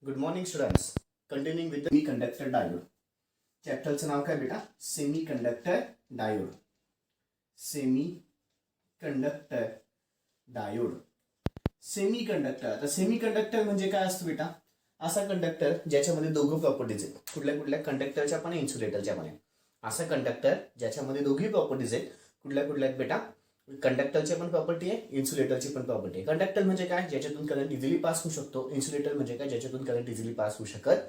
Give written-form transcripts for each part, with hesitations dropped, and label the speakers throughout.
Speaker 1: Good morning students. Continuing with semiconductor diode. चॅप्टरचं नाव काय बेटा? Semiconductor diode. Semiconductor diode. Semiconductor. आता सेमीकंडक्टर म्हणजे काय असतं बेटा? असा कंडक्टर ज्याच्यामध्ये दोघं प्रॉपर्टीज आहेत. कुठल्या कुठल्या? कंडक्टरच्या पण इन्सुलेटरच्या पण. असा कंडक्टर ज्याच्यामध्ये दोघी प्रॉपर्टीज आहेत. कुठल्या कुठल्या आहेत बेटा? कंडक्टरची पण प्रॉपर्टी आहे, इन्सुलेटरची पण प्रॉपर्टी आहे. कंडक्टर म्हणजे काय? ज्याच्यातून करंट इझिली पास होऊ शकतो. इन्सुलेटर म्हणजे काय? ज्याच्यातून करंट इझिली पास होऊ शकत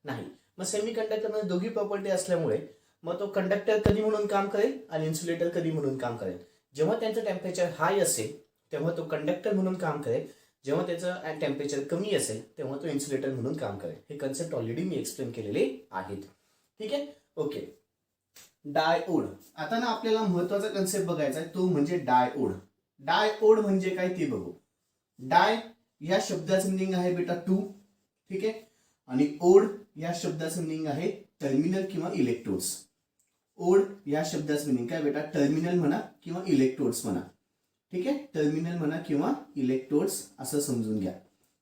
Speaker 1: नाही. मग सेमी कंडक्टरमध्ये दोघी प्रॉपर्टी असल्यामुळे मग तो कंडक्टर कधी म्हणून काम करेल आणि इन्सुलेटर कधी म्हणून काम करेल? जेव्हा त्यांचं टेम्परेचर हाय असेल तेव्हा तो कंडक्टर म्हणून काम करेल. जेव्हा त्याचं टेम्परेचर कमी असेल तेव्हा तो इन्सुलेटर म्हणून काम करेल. हे कन्सेप्ट ऑलरेडी मी एक्सप्लेन केलेले आहेत. ठीक आहे, ओके. डायोड. आता ना आपल्याला महत्वाचा कन्सेप्ट बघायचा आहे, तो म्हणजे डायोड. डायोड म्हणजे काय ते बघू. डाय या शब्दाचं मिनिंग आहे बेटा टू. ठीक आहे, आणि ओड या शब्दाचं मिनिंग आहे टर्मिनल किंवा इलेक्ट्रोड्स. ओड या शब्दाचं मिनिंग काय बेटा? टर्मिनल म्हणा किंवा इलेक्ट्रोड्स म्हणा. ठीक आहे, टर्मिनल म्हणा किंवा इलेक्ट्रोड्स असं समजून घ्या.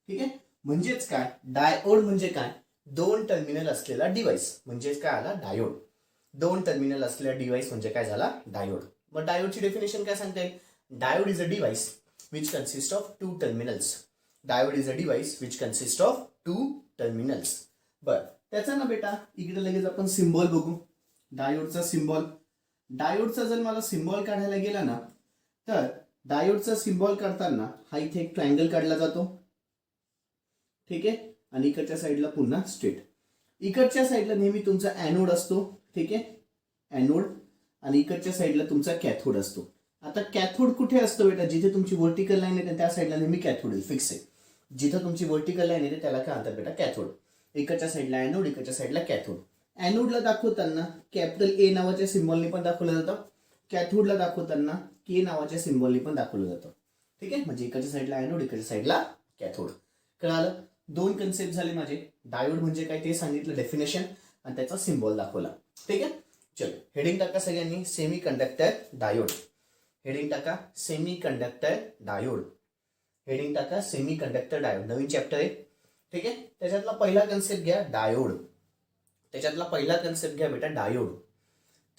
Speaker 1: ठीक आहे, म्हणजेच काय? डायोड म्हणजे काय? दोन टर्मिनल असलेला डिव्हाइस म्हणजेच काय आला? डायोड. दोन टर्मिनल असलेला डिव्हाइस म्हणजे काय झाला? डायोड. मग डायोडची डेफिनेशन काय सांगता येईल? Diode is a device which consist of two terminals. Diode is a device which consist of two terminals. बर, त्याचा ना बेटा इकडे लगेच आपण सिम्बॉल बघू. डायोडचा सिम्बॉल. डायोडचा जर मला सिम्बॉल काढायला गेला ना तर डायोडचा सिम्बॉल काढताना हा इथे एक ट्रायंगल काढला जातो. ठीक आहे, आणि इकडच्या साईडला पुन्हा स्ट्रेट. इकडच्या साईडला नेहमी तुमचा ॲनोड असतो. ठीक आहे, ॲनोड. आणि इकडच्या साईडला तुमचा कॅथोड असतो. आता कॅथोड कुठे असतो बेटा? जिथे तुमची व्हर्टिकल लाईन येते त्या साईडला नेहमी कॅथोड फिक्स आहे. जिथे तुमची व्हर्टिकल लाईन येते त्याला काय म्हणतात बेटा? कॅथोड. इकडच्या साईडला ॲनोड, इकडच्या साईडला कॅथोड. ॲनोडला दाखवताना कॅपिटल ए नावाच्या सिम्बॉलने पण दाखवलं जातं. कॅथोडला दाखवताना के नावाच्या सिम्बॉलने पण दाखवलं जातं. ठीक आहे, म्हणजे इकडच्या साईडला ॲनोड, इकडच्या साईडला कॅथोड. कळालं? दोन कन्सेप्ट झाले माझे. डायोड म्हणजे काय ते सांगितलं, डेफिनेशन, आणि त्याचा सिम्बॉल दाखवला. ठीक आहे, चलो हेडिंग टाका सगळ्यांनी. Semi conductor diode. हेडिंग टाका सेमी कंडक्टर डायोड. हेडिंग टाका सेमी कंडक्टर डायोड. नवीन चॅप्टर आहे. ठीक आहे, त्याच्यातला पहिला कन्सेप्ट घ्या डायोड. त्याच्यातला पहिला कन्सेप्ट घ्या बेटा डायोड.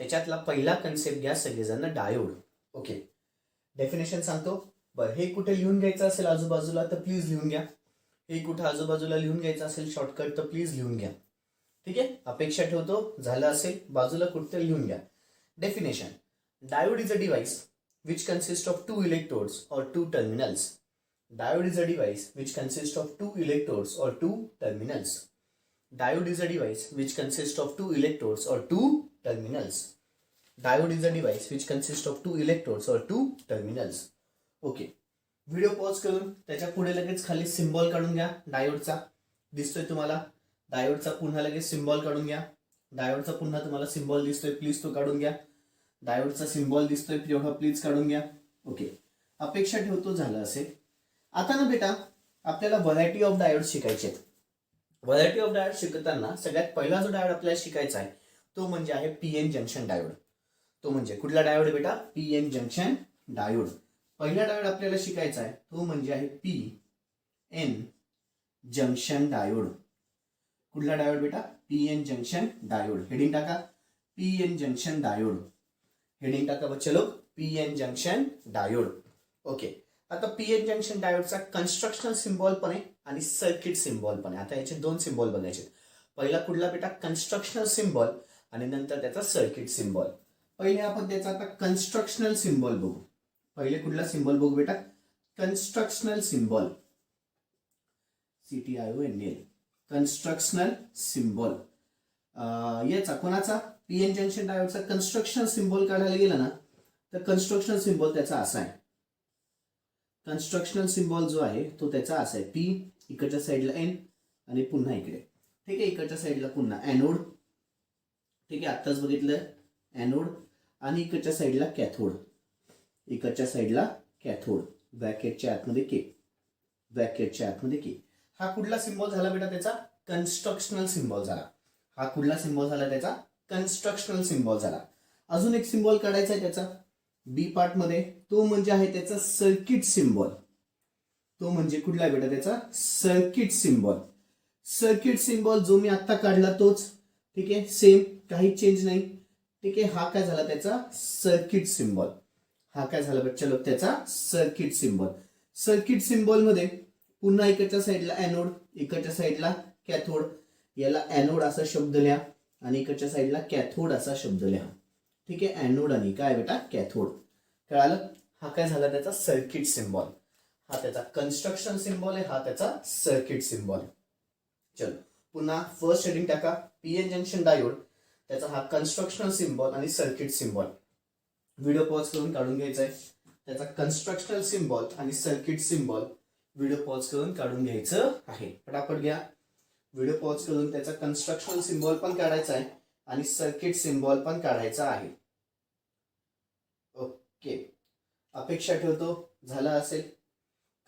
Speaker 1: त्याच्यातला पहिला कन्सेप्ट घ्या सगळेजण डायोड. ओके, डेफिनेशन सांगतो. बरं, हे कुठे लिहून घ्यायचं असेल आजूबाजूला तर प्लीज लिहून घ्या. हे कुठं आजूबाजूला लिहून घ्यायचं असेल शॉर्टकट तर प्लीज लिहून घ्या. ठीक आहे, अपेक्षा ठेवतो. झालं असेल बाजूला कुठे लिहून घ्या. Definition: diode is a device which consists of two electrodes or two terminals. Diode is a device which consists of two electrodes or two terminals. Diode is a device which consists of two electrodes or two terminals. Diode is a device which consists of two electrodes or two terminals. Okay, video pause करून त्याच्या पुढे लगेच खाली symbol काढून घ्या डायोडचा. दिसतोय तुम्हाला? डायोडचा पुन्हा लगेच सिम्बॉल काढून घ्या. डायोडचा पुन्हा तुम्हाला सिम्बॉल दिसतोय, प्लीज तो काढून घ्या. डायोडचा सिम्बॉल दिसतोय तेवढा प्लीज काढून घ्या. ओके, अपेक्षा ठेवतो झालं असेल. आता ना बेटा आपल्याला व्हरायटी ऑफ डायोड शिकायचे आहेत. व्हरायटी ऑफ डायोड शिकताना सगळ्यात पहिला जो डायोड आपल्याला शिकायचा आहे तो म्हणजे आहे पीएन जंक्शन डायोड. तो म्हणजे कुठला डायोड आहे बेटा? PN junction diode. पहिला डायोड आपल्याला शिकायचा आहे तो म्हणजे आहे पीएन जंक्शन डायोड. कुठला डायोड बेटा? PN junction diode. हेडिंग टाका पीएन जंक्शन डायोड. हेडिंग टाका बच्चे लोग, पीएन जंक्शन डायोड. ओके, आता पीएन जंक्शन डायोडचा कन्स्ट्रक्शनल सिम्बॉल पण आहे आणि सर्किट सिम्बॉल पण आहे. आता याचे दोन सिम्बॉल बघायचे. पहिला कुठला बेटा? कन्स्ट्रक्शनल सिम्बॉल, आणि नंतर त्याचा सर्किट सिम्बॉल. पहिले आपण त्याचा आता कन्स्ट्रक्शनल सिम्बॉल बघू. पहिले कुठला सिम्बॉल बघू बेटा? Constructional symbol. CTIONL. Constructional symbol. याचा कोणाचा? पीएन जंक्शन डायोडचा कन्स्ट्रक्शन सिम्बॉल काढायला गेला ना तर कन्स्ट्रक्शनल सिम्बॉल त्याचा असा आहे. कन्स्ट्रक्शनल सिम्बॉल जो आहे तो त्याचा असा आहे. पी, इकडच्या साईडला एन, आणि पुन्हा इकडे. ठीक आहे, इकडच्या साईडला पुन्हा ॲनोड. ठीक आहे, आत्ताच बघितलं ॲनोड, आणि इकडच्या साईडला कॅथोड. इकडच्या साईडला कॅथोड. ब्रॅकेटच्या आतमध्ये के. ब्रॅकेटच्या आतमध्ये के. हा कुठला सिम्बॉल झाला बेटा? त्याचा कन्स्ट्रक्शनल सिम्बॉल झाला. हा कुठला सिम्बॉल झाला? त्याचा कन्स्ट्रक्शनल सिम्बॉल झाला. अजून एक सिम्बॉल काढायचा आहे त्याचा बी पार्ट मध्ये. तो म्हणजे आहे त्याचा सर्किट सिम्बॉल. तो म्हणजे कुठला बेटा? त्याचा सर्किट सिम्बॉल. सर्किट सिम्बॉल जो मी आता काढला तोच, ठीक आहे, सेम, काही चेंज नाही, ठीक आहे. हा काय झाला त्याचा सर्किट सिम्बॉल, हा काय झाला बच्चा लोक त्याचा सर्किट सिम्बॉल. सर्किट सिम्बॉल मध्ये पुन्हा इकडच्या साईडला एनोड, इकडच्या साईडला कॅथोड, याला एनोड असा शब्द लिहा आणि इकडच्या साईडला कॅथोड असा शब्द लिहा, ठीक आहे. एनोड आणि काय बेटा कॅथोड, कळालं. हा काय झाला त्याचा सर्किट सिम्बॉल, हा त्याचा कन्स्ट्रक्शन सिम्बॉल आहे, हा त्याचा सर्किट सिम्बॉल आहे. चलो पुन्हा फर्स्ट हेडिंग टाका, पीएन जंक्शन डायोड, त्याचा हा कन्स्ट्रक्शनल सिम्बॉल आणि सर्किट सिम्बॉल. व्हिडिओ पॉज करून काढून घ्यायचा आहे. त्याचा कन्स्ट्रक्शनल सिम्बॉल आणि सर्किट सिम्बॉल व्हिडिओ पॉज करून काढून घ्यायचं आहे. पटापट घ्या, व्हिडिओ पॉज करून त्याचा कन्स्ट्रक्शनल सिम्बॉल पण काढायचा आहे आणि सर्किट सिम्बॉल पण काढायचा आहे. ओके, अपेक्षा ठेवतो झाला असेल.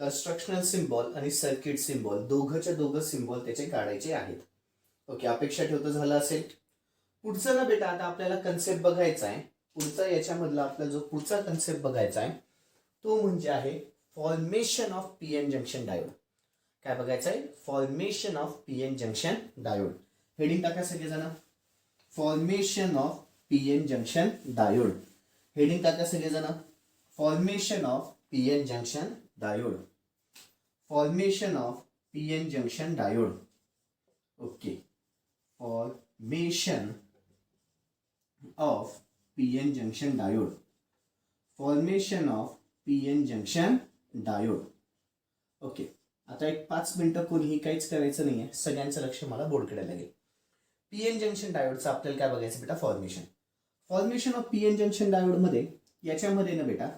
Speaker 1: कन्स्ट्रक्शनल सिम्बॉल आणि सर्किट सिम्बॉल दोघंच्या दोघं सिम्बॉल त्याचे काढायचे आहेत. ओके, अपेक्षा ठेवतो झाला असेल. पुढचं ना बेटा आता आपल्याला कन्सेप्ट बघायचा आहे. पुढचा याच्यामधला आपला जो पुढचा कन्सेप्ट बघायचा आहे तो म्हणजे आहे formation of PN junction diode. काय बघायचं आहे, formation of PN junction diode. Heading टाका सगळेजण, formation of PN junction diode. Heading टाका सगळेजण, formation of PN junction diode, formation of PN junction diode. Okay, formation of PN junction diode, formation of PN junction diode. Okay, आता एक 5 मिनिटं कोणीही काहीच करायचं नाहीये, सगळ्यांचं लक्ष मला बोर्डकडे लागेल. पीएन जंक्शन डायोडचं आपल्याला काय बघायचं बेटा, formation. Formation of PN junction diode मध्ये याच्यामध्ये ना बेटा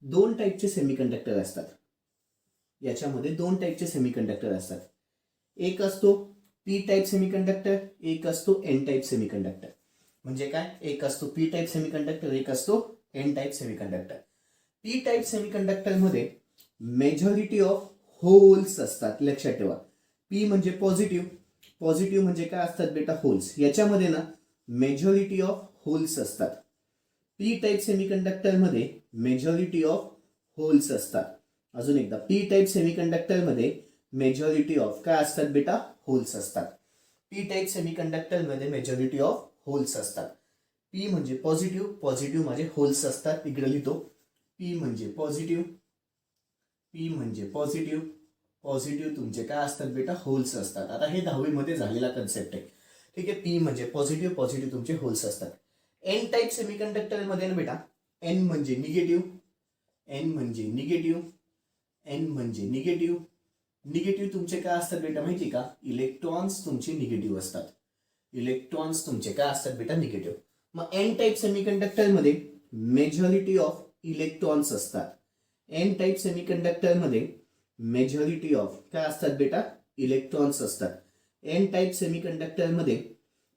Speaker 1: 2 टाईपचे सेमीकंडक्टर असतात. याच्यामध्ये 2 टाईपचे सेमीकंडक्टर असतात. एक असतो पी टाईप सेमीकंडक्टर, एक असतो एन टाईप सेमीकंडक्टर. म्हणजे काय, एक असतो पी टाईप सेमीकंडक्टर, एक असतो n type semiconductor. P type semiconductor मध्ये मेजॉरिटी ऑफ होल्स असतात. लक्षात ठेवा, पी म्हणजे पॉझिटिव्ह, पॉझिटिव्ह म्हणजे काय असतात बेटा होल्स. याच्यामध्ये ना मेजॉरिटी ऑफ होल्स असतात. पी टाईप सेमीकंडक्टर मध्ये मेजॉरिटी ऑफ होल्स असतात. अजून एकदा, पी टाईप सेमीकंडक्टर मध्ये मेजॉरिटी ऑफ काय असतात बेटा, होल्स असतात. पी टाईप सेमीकंडक्टर मध्ये मेजॉरिटी ऑफ होल्स असतात. पी म्हणजे पॉझिटिव्ह, पॉझिटिव्ह म्हणजे होल्स असतात. इकडे लिहितो, पी म्हणजे पॉझिटिव्ह, पी म्हणजे पॉझिटिव्ह, पॉझिटिव्ह तुमचे काय असतात बेटा, होल्स असतात. आता हे 10वी मध्ये झालेला कन्सेप्ट आहे, ठीक आहे. पी म्हणजे पॉझिटिव्ह, पॉझिटिव्ह तुमचे होल्स असतात. एन टाईप सेमीकंडक्टर मध्ये ना बेटा एन म्हणजे निगेटिव्ह, एन म्हणजे निगेटिव्ह, एन म्हणजे निगेटिव्ह. निगेटिव्ह तुमचे काय असतात बेटा माहिती का, इलेक्ट्रॉन्स तुमचे निगेटिव्ह असतात. इलेक्ट्रॉन्स तुमचे काय असतात बेटा, निगेटिव्ह. मग एन टाईप सेमीकंडक्टर मध्ये मेजॉरिटी ऑफ इलेक्ट्रॉन्स असतात. एन टाईप सेमीकंडक्टर मध्ये मेजॉरिटी ऑफ काय असतात बेटा, इलेक्ट्रॉन्स असतात. एन टाईप सेमीकंडक्टर मध्ये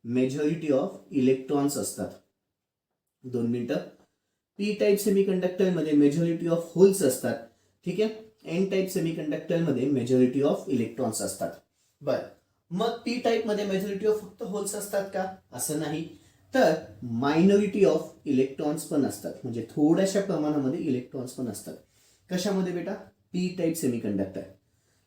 Speaker 1: मेजॉरिटी ऑफ इलेक्ट्रॉन्स असतात. 2 मिनिटं. पी टाईप सेमीकंडक्टर मध्ये मेजॉरिटी ऑफ होल्स असतात, ठीक आहे. एन टाईप सेमीकंडक्टर मध्ये मेजॉरिटी ऑफ इलेक्ट्रॉन्स असतात. बर, मग पी टाईप मध्ये मेजॉरिटी ऑफ फक्त होल्स असतात का, असं नाही, तर मायनॉरिटी ऑफ इलेक्ट्रॉन्स पण असतात. म्हणजे थोड्याशा प्रमाणामध्ये इलेक्ट्रॉन्स पण असतात. कशामध्ये बेटा, पी टाईप सेमीकंडक्टर.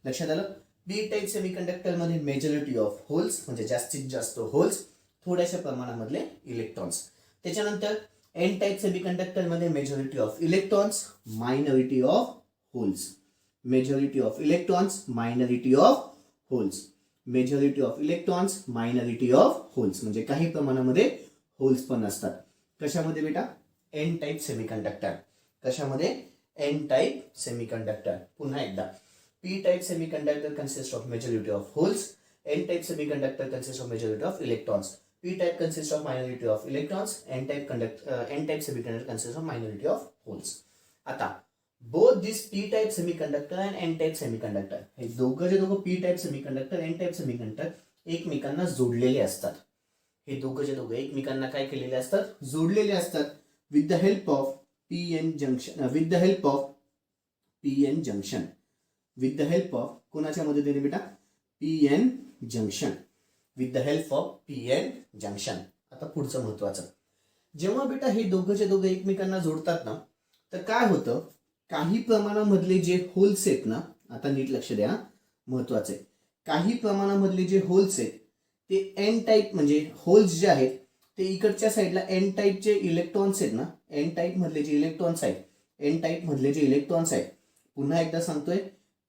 Speaker 1: लक्षात आलं, पी टाईप सेमीकंडक्टर मध्ये मेजॉरिटी ऑफ होल्स म्हणजे जास्तीत जास्त होल्स, थोड्याशा प्रमाणामधले इलेक्ट्रॉन्स. त्याच्यानंतर एन टाईप सेमीकंडक्टर मध्ये majority of electrons, minority of holes. Majority of electrons, minority of holes. Majority of electrons, minority of holes म्हणजे काही प्रमाणामध्ये होल्स पण असतात. कशामध्ये बेटा, एन टाईप सेमीकंडक्टर. कशामध्ये, एन टाईप सेमीकंडक्टर. पुन्हा एकदा, P type semiconductor consists of majority of holes. N type semiconductor consists of majority of electrons. P type consists of minority of electrons. N type semiconductor consists of minority of holes. आता both this P type semiconductor and N type semiconductor हे दोघं P type semiconductor N type semiconductor एकमेकांना जोडलेले असतात. हे दोघं एकमेकांना काय केलेले असतात, जोडलेले असतात. With the help of PN junction, with the help of PN junction, with the help of कोणाच्या मदतीने बेटा, PN junction. With the help of PN junction. आता पुढचं महत्वाचं, जेव्हा बेटा हे दोघं एकमेकांना जोडतात ना, तर काय होतं, काही प्रमाणामधले जे होल्स आहेत ना, आता नीट लक्ष द्या, महत्वाचे, काही प्रमाणामधले जे होल्स आहेत ते एन टाईप म्हणजे होल्स जे आहेत ते इकडच्या साईडला एन टाईपचे इलेक्ट्रॉन्स आहेत ना, एन टाईप मधले जे इलेक्ट्रॉन्स आहेत, एन टाईप मधले जे इलेक्ट्रॉन्स आहेत, पुन्हा एकदा सांगतोय,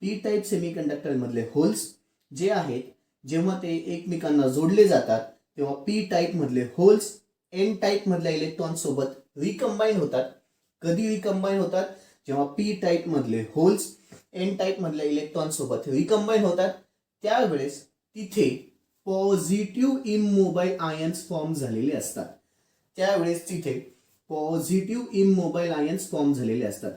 Speaker 1: पी टाईप सेमीकंडक्टर मधले होल्स जे आहेत जेव्हा ते एकमेकांना जोडले जातात तेव्हा पी टाईप मधले होल्स एन टाईप मधल्या इलेक्ट्रॉन सोबत रिकंबाईन होतात. कधी रिकंबाईन होतात? जेव्हा पी टाईप मधले होल्स एन टाईप मधल्या इलेक्ट्रॉन सोबत रिकंबाईन होतात त्यावेळेस तिथे पॉझिटिव्ह इमोबाईल आयन्स फॉर्म झालेले असतात. त्यावेळेस तिथे पॉझिटिव्ह इमोबाईल आयन्स फॉर्म झालेले असतात.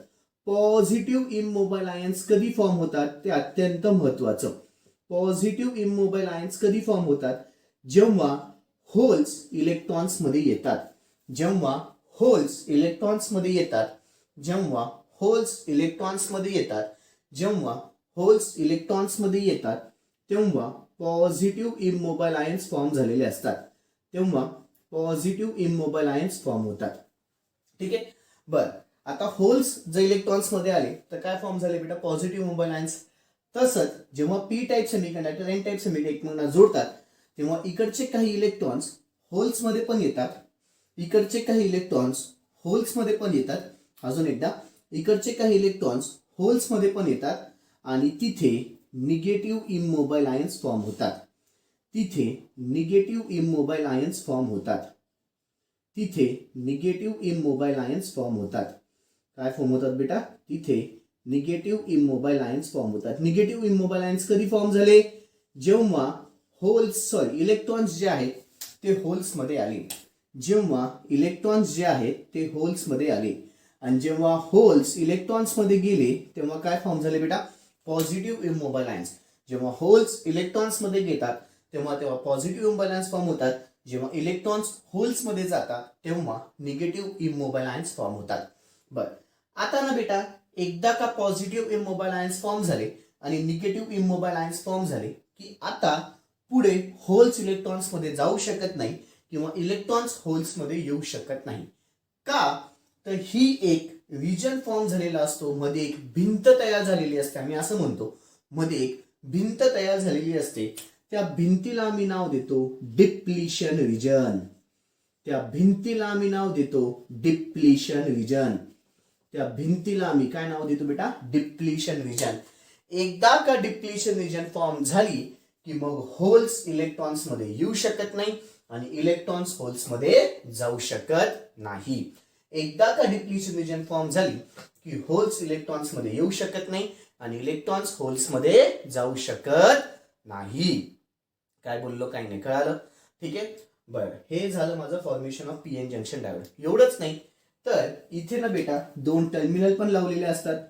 Speaker 1: पॉझिटिव्ह इमोबाईल आयन्स कधी फॉर्म होतात ते अत्यंत महत्वाचं. पॉझिटिव्ह इमोबाईल आयन्स कधी फॉर्म होतात? जेव्हा होल्स इलेक्ट्रॉन्स मध्ये येतात. जेव्हा होल्स इलेक्ट्रॉन्स मध्ये येतात, जेव्हा होल्स इलेक्ट्रॉन्स मध्ये येतात, जेव्हा होल्स इलेक्ट्रॉन्स मध्ये येतात तेव्हा पॉझिटिव्ह इमोबाईल आयन्स फॉर्म झालेले असतात. तेव्हा पॉझिटिव्ह इमोबाईल आयन्स फॉर्म होतात. ठीक आहे. बर, आता होल्स जर इलेक्ट्रॉन्स मध्ये आले तर काय फॉर्म झाले बेटा? Positive immobile ions. तसंच जेव्हा P type semiconductor N type semiconductor जोडतात तेव्हा इकडचे काही इलेक्ट्रॉन्स होल्स मध्ये पण येतात, इकडचे काही इलेक्ट्रॉन्स होल्स मध्ये पण येतात. अजून एकदा, इकडचे काही इलेक्ट्रॉन्स होल्स मध्ये पण येतात आणि तिथे निगेटिव्ह इमोबाईल आयन्स फॉर्म होतात. तिथे निगेटिव्ह इमोबाईल आयन्स फॉर्म होतात. तिथे निगेटिव्ह इमोबाईल आयन्स फॉर्म होतात. काय फॉर्म होतात बेटा? तिथे निगेटिव्ह इमोबाईल आयन्स फॉर्म होतात. निगेटिव्ह इमोबाईल आयन्स कधी फॉर्म झाले? जेव्हा इलेक्ट्रॉन्स जे आहेत ते होल्स मध्ये आले. जेव्हा इलेक्ट्रॉन्स जे आहेत ते होल्स मध्ये आले आणि जेव्हा होल्स इलेक्ट्रॉन्स मध्ये गेले तेव्हा काय फॉर्म झाले बेटा? Positive immobile ions. जेव्हा होल्स इलेक्ट्रॉन्स मध्ये घेतात तेव्हा पॉझिटिव्ह इमोबाईल आयन्स फॉर्म होतात. जेव्हा इलेक्ट्रॉन्स होल्स मध्ये जातात तेव्हा निगेटिव्ह इमोबाईल आयन्स फॉर्म होतात. बर, आता ना बेटा एकदा का पॉझिटिव्ह इमोबाईल आयन्स फॉर्म झाले आणि निगेटिव्ह इमोबाईल आयन्स फॉर्म झाले की आता पुढे होल्स इलेक्ट्रॉन्स मध्ये जाऊ शकत नाही किंवा इलेक्ट्रॉन्स होल्स मध्ये येऊ शकत नाही. का? तर ही एक रिजन फॉर्म झालेला असतो, मध्ये एक भिंत तयार झालेली असते. आम्ही असं म्हणतो मध्ये एक भिंत तयार झालेली असते. त्या भिंतीला आम्ही नाव देतो डिप्लिशन रिजन. त्या भिंतीला आम्ही नाव देतो डिप्लिशन रिजन. त्या भिंतीला आम्ही काय नाव देतो बेटा? Depletion region. एकदा का डिप्लिशन रिजन फॉर्म झाली की मग होल्स इलेक्ट्रॉन्स मध्ये येऊ शकत नाही आणि इलेक्ट्रॉन्स होल्स मध्ये जाऊ शकत नाही. एकदा का डिप्लिशन रिजन फॉर्म झाली की होल्स इलेक्ट्रॉन्स मध्ये येऊ शकत नाही आणि इलेक्ट्रॉन्स होल्स मध्ये जाऊ शकत नाही. काय बोललो काही नाही, कळालं? ठीक आहे. बरं, हे झालं माझं formation of PN junction diode. एवढंच नाही तर इथे ना बेटा दोन टर्मिनल पण लावलेले असतात.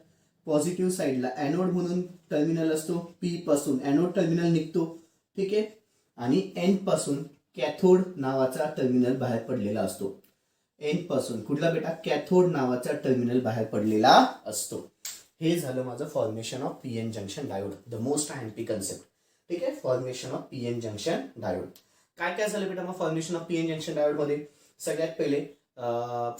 Speaker 1: पॉझिटिव्ह साईडला एनोड म्हणून टर्मिनल असतो, पी पासून एनोड टर्मिनल निघतो. ठीक आहे. आणि एन पासून कॅथोड नावाचा टर्मिनल बाहेर पडलेला असतो. एन पासून कुठला बेटा? कॅथोड नावाचा टर्मिनल बाहेर पडलेला असतो. हे झालं माझं formation of PN junction diode, the most handy concept. ठीक आहे. Formation of PN junction diode. काय काय झालं बेटा मग formation of PN junction diode मध्ये? सगळ्यात पहिले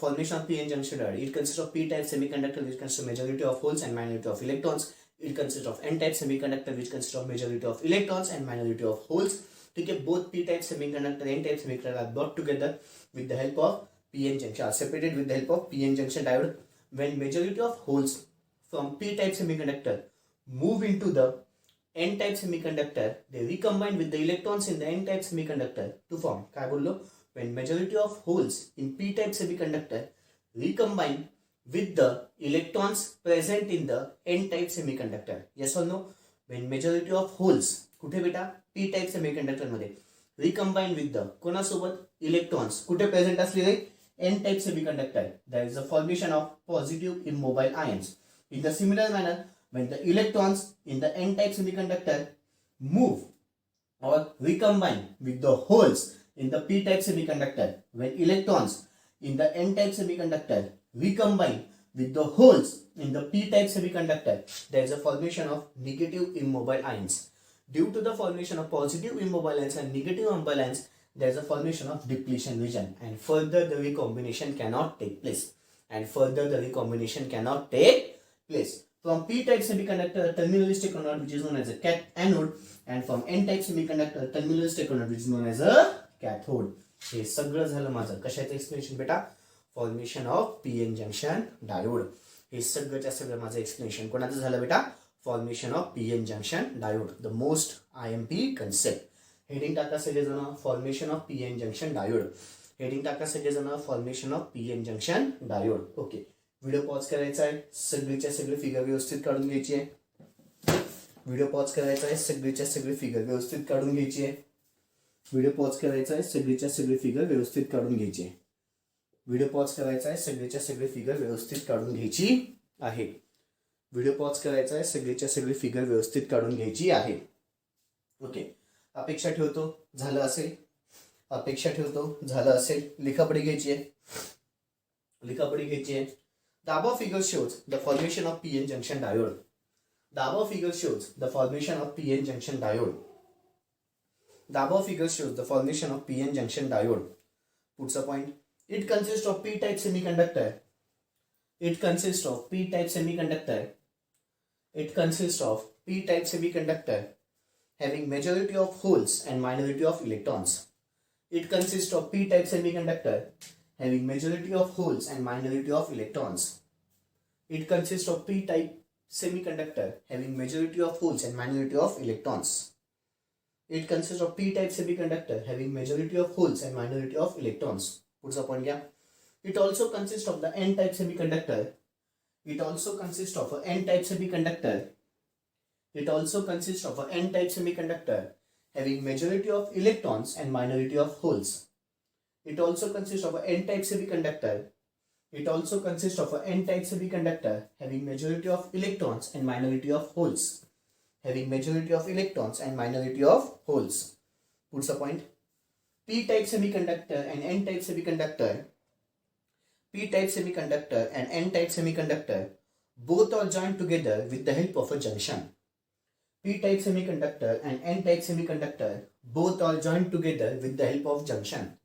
Speaker 1: formation of PN junction diode. It consists of p-type semiconductor which consists of majority of holes and minority of electrons. It consists of n-type semiconductor which consists of majority of electrons and minority of holes. ठीक है, both p-type semiconductor and n-type semiconductor are brought together with the help of PN junction, are separated with the help of PN junction diode. When majority of holes from p-type semiconductor move into the n-type semiconductor, they recombine with the electrons in the n-type semiconductor to form. काय बोललो? When majority of holes in p-type semiconductor recombine with the electrons present in the n-type semiconductor. Yes or no? When majority of holes कुठे बेटा? p-type semiconductor मध्ये recombine with the कोणासोबत? electrons कुठे present असलेले? n-type semiconductor. There is a formation of positive immobile ions. In the similar manner, when the electrons in the n-type semiconductor move or recombine with the holes in the p-type semiconductor, when electrons in the n-type semiconductor recombine with the holes in the p-type semiconductor, there is a formation of negative immobile ions. Due to the formation of positive immobile ions and negative immobile ions, there is a formation of depletion region, and further the recombination cannot take place. And further the recombination cannot take place. From p-type semiconductor, terminalistic anode which is known as a anode, and from n-type semiconductor, terminalistic anode which is known as a cathode. हे सगळं झालं माझं कशाचं explanation बेटा? Formation of PN junction diode. हे सगळंच्या सगळं माझं एक्सप्लेनेशन कोणाचं झालं बेटा? Formation of PN junction diode. The most IMP concept. Heading टाका सगळेजण, formation of PN junction diode. Heading टाका सगळेजण, formation of PN junction diode. Okay, video pause करायचा आहे, सगळीच्या सगळी फिगर व्यवस्थित काढून घ्यायची आहे. व्हिडिओ पॉज करायचा आहे, सगळीच्या सगळी फिगर व्यवस्थित काढून घ्यायची आहे. व्हिडिओ पॉज करायचा आहे, सगळीच्या सगळी फिगर व्यवस्थित काढून घ्यायची आहे. व्हिडिओ पॉज करायचा आहे, सगळीच्या सगळी फिगर व्यवस्थित काढून घ्यायची आहे. व्हिडिओ पॉज करायचा आहे, सगळीच्या सगळी फिगर व्यवस्थित काढून घ्यायची आहे. ओके, अपेक्षा ठेवतो झालं असेल. अपेक्षा ठेवतो झालं असेल. लिखापडी घ्यायची आहे. लिखापडी घ्यायची आहे. The above figure shows the formation of PN junction diode. The above figure shows the formation of PN junction diode. The above figure shows the formation of PN junction diode. Puts a point. It consists of p-type semiconductor. It consists of p-type semiconductor. It consists of p-type semiconductor having majority of holes and minority of electrons. It consists of p-type semiconductor having majority of holes and minority of electrons. It consists of p-type semiconductor having majority of holes and minority of electrons. It consists of p-type semiconductor having majority of holes and minority of electrons. Puts a point here. It also consists of the n-type semiconductor. It also consists of an n-type semiconductor. It also consists of an n-type semiconductor having majority of electrons and minority of holes. It also consists of an n-type semiconductor. It also consists of an n-type semiconductor having majority of electrons and minority of holes. Having majority of electrons and minority of holes. Puts a point. P-type semiconductor and n-type semiconductor. P-type semiconductor and n-type semiconductor both are joined together with the help of a junction. P-type semiconductor and n-type semiconductor both are joined together with the help of junction.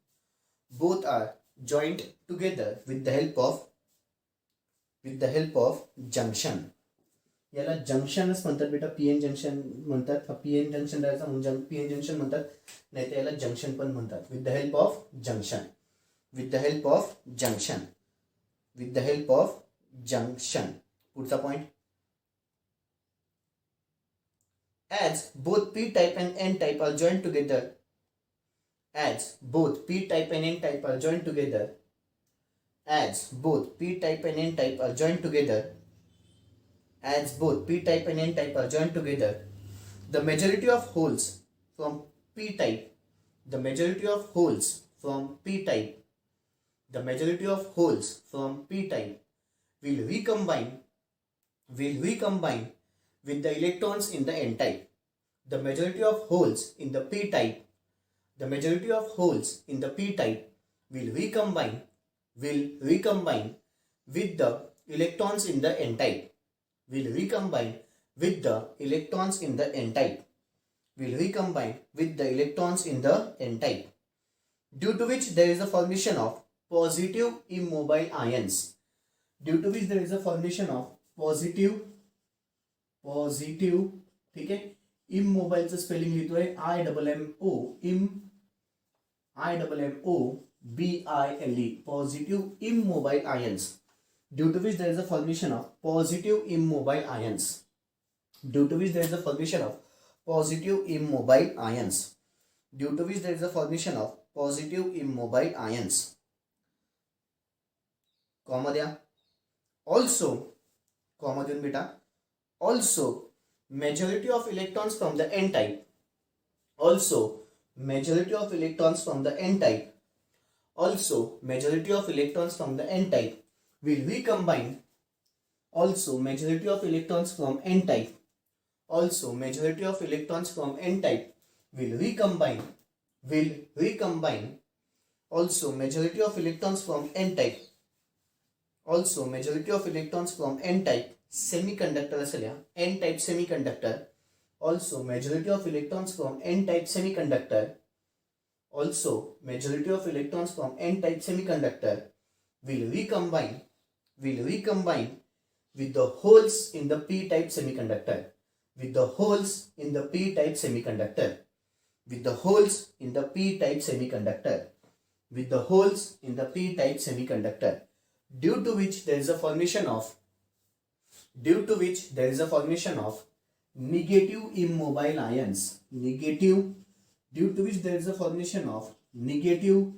Speaker 1: Both are joined together with the help of junction. याला जंक्शनच म्हणतात बेटा. PN junction म्हणतात. PN junction राहायचा PN junction म्हणतात, नाही तर याला junction पण म्हणतात. With the help of junction. With the help of junction. With the help of junction. पुढचा point. As both p-type and n-type are joined together. As both p-type and n-type are joined together. As both p-type and n-type are joined together. As both p-type and n-type are joined together. The majority of holes from p-type. The majority of holes from p-type. The majority of holes from p-type will recombine. Will recombine with the electrons in the n-type. The majority of holes in the p-type. The majority of holes in the p-type will recombine with the electrons in the n-type. Will recombine with the electrons in the n-type. Will recombine with the electrons in the n-type. Due to which there is a formation of positive immobile ions. Due to which there is a formation of positive, ठीक आहे. इमोबाईलचं spelling लिहितोय IMMO, IMMOBILE, positive immobile ions. Due to which there is a formation of positive immobile ions. Due to which there is a formation of positive immobile ions. Due to which there is a formation of positive immobile ions. Comma द्या. Also, comma देऊन बेटा. Also, majority of electrons from the n-type. Also, majority of electrons from the n-type. Also, majority of electrons from the n-type will recombine. Also, majority of electrons from n-type. Also, majority of electrons from n-type will recombine. Will recombine. Also, majority of electrons from n-type. Also, majority of electrons from n-type semiconductor असेल या n-type semiconductor. Also, majority of electrons from n-type semiconductor. Also, majority of electrons from n-type semiconductor will recombine with the holes in the p-type semiconductor, with the holes in the p-type semiconductor, with the holes in the p-type semiconductor, with the holes in the p-type semiconductor, due to which there is a formation of negative immobile ions, due to which there is a formation of negative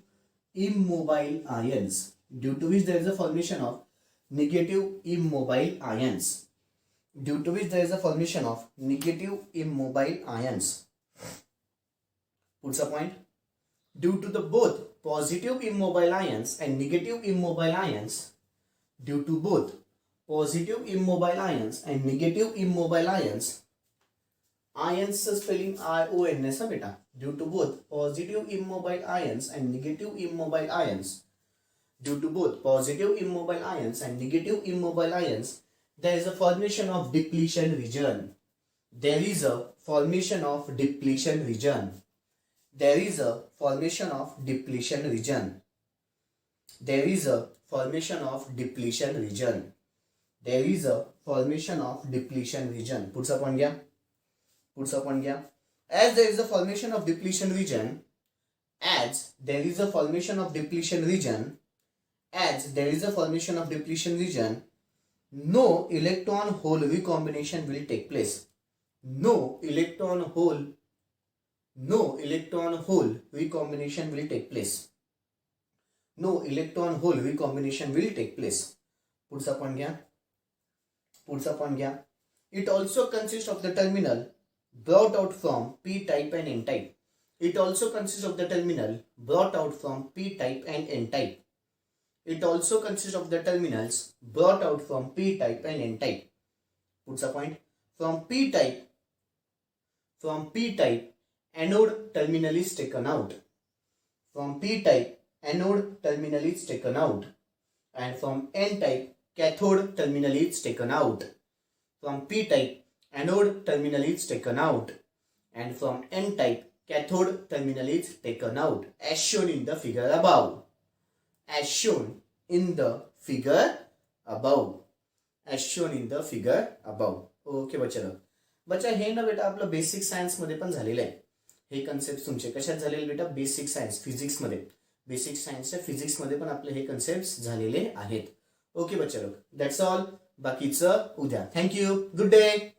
Speaker 1: immobile ions, due to which there is a formation of negative immobile ions, due to which there is a formation of negative immobile ions. Puts a point. Due to the both positive immobile ions and negative immobile ions, due to both positive immobile ions and negative immobile ions, ions spelling IONS है बेटा, due to both positive immobile ions and negative immobile ions, due to both positive immobile ions and negative immobile ions, there is a formation of depletion region. There is a formation of depletion region. There is a formation of depletion region. There is a formation of depletion region. There is a formation of depletion region. Puts upon gya. Puts upon gya. As there is a formation of depletion region, as there is a formation of depletion region, as there is a formation of depletion region, no electron hole recombination will take place. No electron hole recombination will take place. No electron hole recombination will take place. Puts upon gya. Puts upon gya. It also consists of the terminal brought out from p-type and n-type. It also consists of the terminal brought out from p-type and n-type. It also consists of the terminals brought out from p-type and n-type. Puts a point. From p-type, anode terminal is taken out. From p-type, anode terminal is taken out. And from n-type, cathode terminal is taken out. From p-type, anode terminal is taken out. And from n-type, cathode terminal is taken out. As shown in the figure above. As shown in the figure above. As shown in the figure above. Okay बच्चा हे ना बेटा आपलं basic science मध्ये पण झालेलं आहे. हे कन्सेप्ट तुमचे कशात झालेले बेटा? बेसिक सायन्स फिजिक्स मध्ये. बेसिक सायन्सच्या फिजिक्स मध्ये पण आपले हे कन्सेप्ट झालेले आहेत. ओके बच्चा, दॅट्स ऑल. बाकीचं उद्या. थँक्यू. Good day.